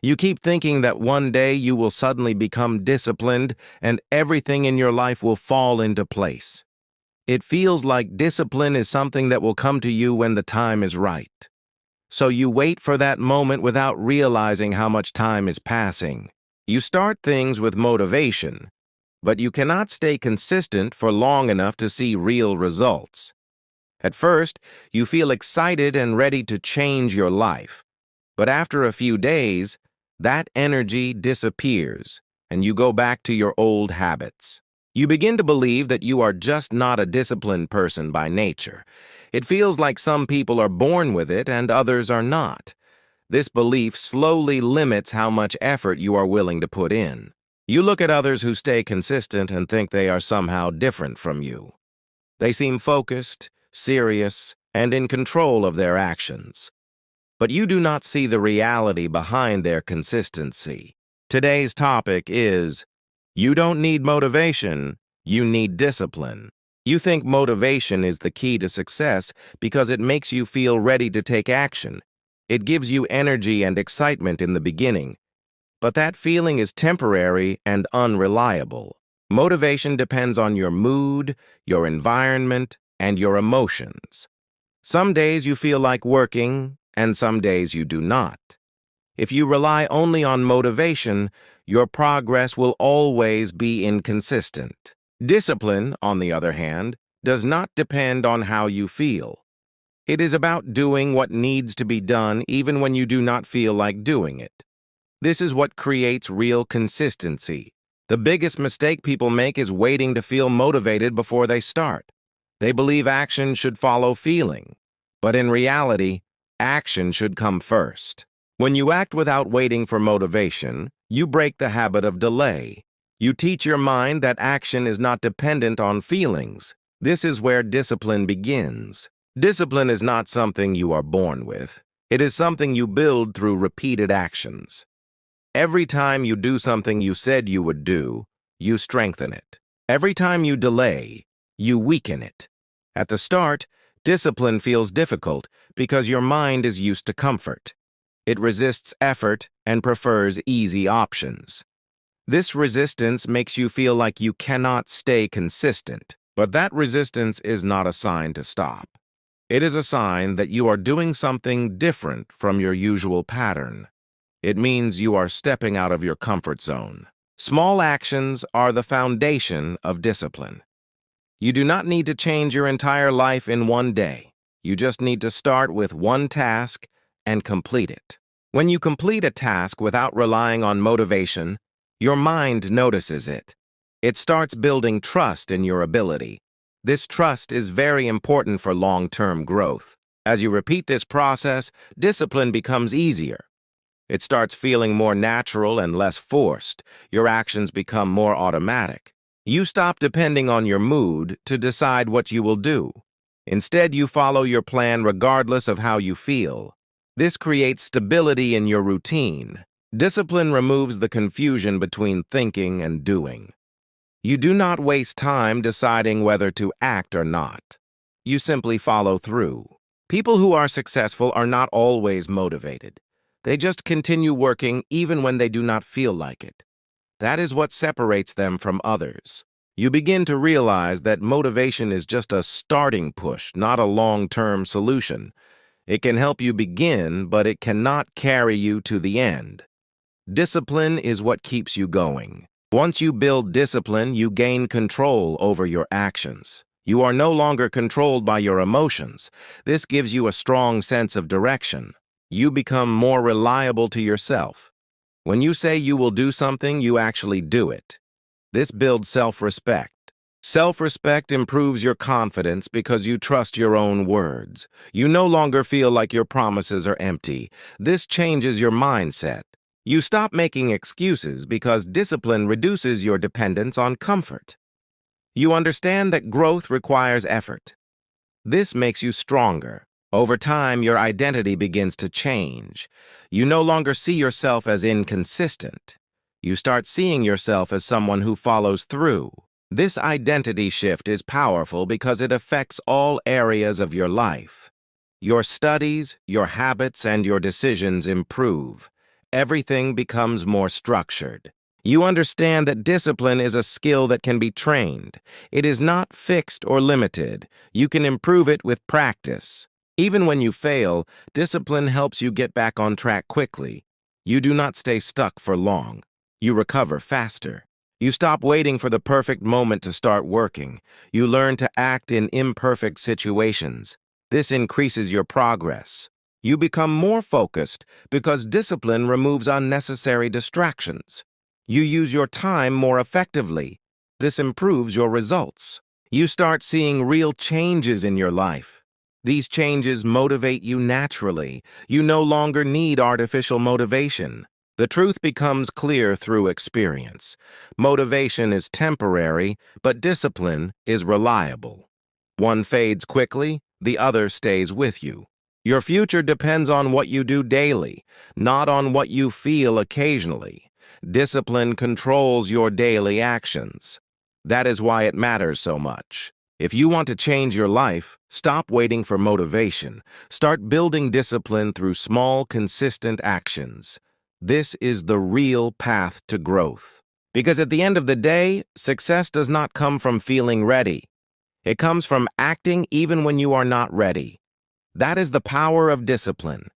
You keep thinking that one day you will suddenly become disciplined and everything in your life will fall into place. It feels like discipline is something that will come to you when the time is right. So you wait for that moment without realizing how much time is passing. You start things with motivation, but you cannot stay consistent for long enough to see real results. At first, you feel excited and ready to change your life, but after a few days, that energy disappears and you go back to your old habits. You begin to believe that you are just not a disciplined person by nature. It feels like some people are born with it and others are not. This belief slowly limits how much effort you are willing to put in. You look at others who stay consistent and think they are somehow different from you. They seem focused, serious, and in control of their actions. But you do not see the reality behind their consistency. Today's topic is, you don't need motivation, you need discipline. You think motivation is the key to success because it makes you feel ready to take action. It gives you energy and excitement in the beginning. But that feeling is temporary and unreliable. Motivation depends on your mood, your environment, and your emotions. Some days you feel like working, and some days you do not. If you rely only on motivation, your progress will always be inconsistent. Discipline, on the other hand, does not depend on how you feel. It is about doing what needs to be done even when you do not feel like doing it. This is what creates real consistency. The biggest mistake people make is waiting to feel motivated before they start. They believe action should follow feeling, but in reality, action should come first. When you act without waiting for motivation, you break the habit of delay. You teach your mind that action is not dependent on feelings. This is where discipline begins. Discipline is not something you are born with. It is something you build through repeated actions. Every time you do something you said you would do, you strengthen it. Every time you delay, you weaken it. At the start, discipline feels difficult because your mind is used to comfort. It resists effort and prefers easy options. This resistance makes you feel like you cannot stay consistent, but that resistance is not a sign to stop. It is a sign that you are doing something different from your usual pattern. It means you are stepping out of your comfort zone. Small actions are the foundation of discipline. You do not need to change your entire life in one day. You just need to start with one task and complete it. When you complete a task without relying on motivation, your mind notices it. It starts building trust in your ability. This trust is very important for long-term growth. As you repeat this process, discipline becomes easier. It starts feeling more natural and less forced. Your actions become more automatic. You stop depending on your mood to decide what you will do. Instead, you follow your plan regardless of how you feel. This creates stability in your routine. Discipline removes the confusion between thinking and doing. You do not waste time deciding whether to act or not. You simply follow through. People who are successful are not always motivated. They just continue working even when they do not feel like it. That is what separates them from others. You begin to realize that motivation is just a starting push, not a long-term solution. It can help you begin, but it cannot carry you to the end. Discipline is what keeps you going. Once you build discipline, you gain control over your actions. You are no longer controlled by your emotions. This gives you a strong sense of direction. You become more reliable to yourself. When you say you will do something, you actually do it. This builds self-respect. Self-respect improves your confidence because you trust your own words. You no longer feel like your promises are empty. This changes your mindset. You stop making excuses because discipline reduces your dependence on comfort. You understand that growth requires effort. This makes you stronger. Over time, your identity begins to change. You no longer see yourself as inconsistent. You start seeing yourself as someone who follows through. This identity shift is powerful because it affects all areas of your life. Your studies, your habits, and your decisions improve. everything becomes more structured. You understand that discipline is a skill that can be trained. It is not fixed or limited. You can improve it with practice. Even when you fail, discipline helps you get back on track quickly. You do not stay stuck for long. You recover faster. You stop waiting for the perfect moment to start working. You learn to act in imperfect situations. This increases your progress. You become more focused because discipline removes unnecessary distractions. You use your time more effectively. This improves your results. You start seeing real changes in your life. These changes motivate you naturally. You no longer need artificial motivation. The truth becomes clear through experience. Motivation is temporary, but discipline is reliable. One fades quickly, the other stays with you. Your future depends on what you do daily, not on what you feel occasionally. Discipline controls your daily actions. That is why it matters so much. If you want to change your life, stop waiting for motivation. Start building discipline through small, consistent actions. This is the real path to growth. Because at the end of the day, success does not come from feeling ready. It comes from acting even when you are not ready. That is the power of discipline.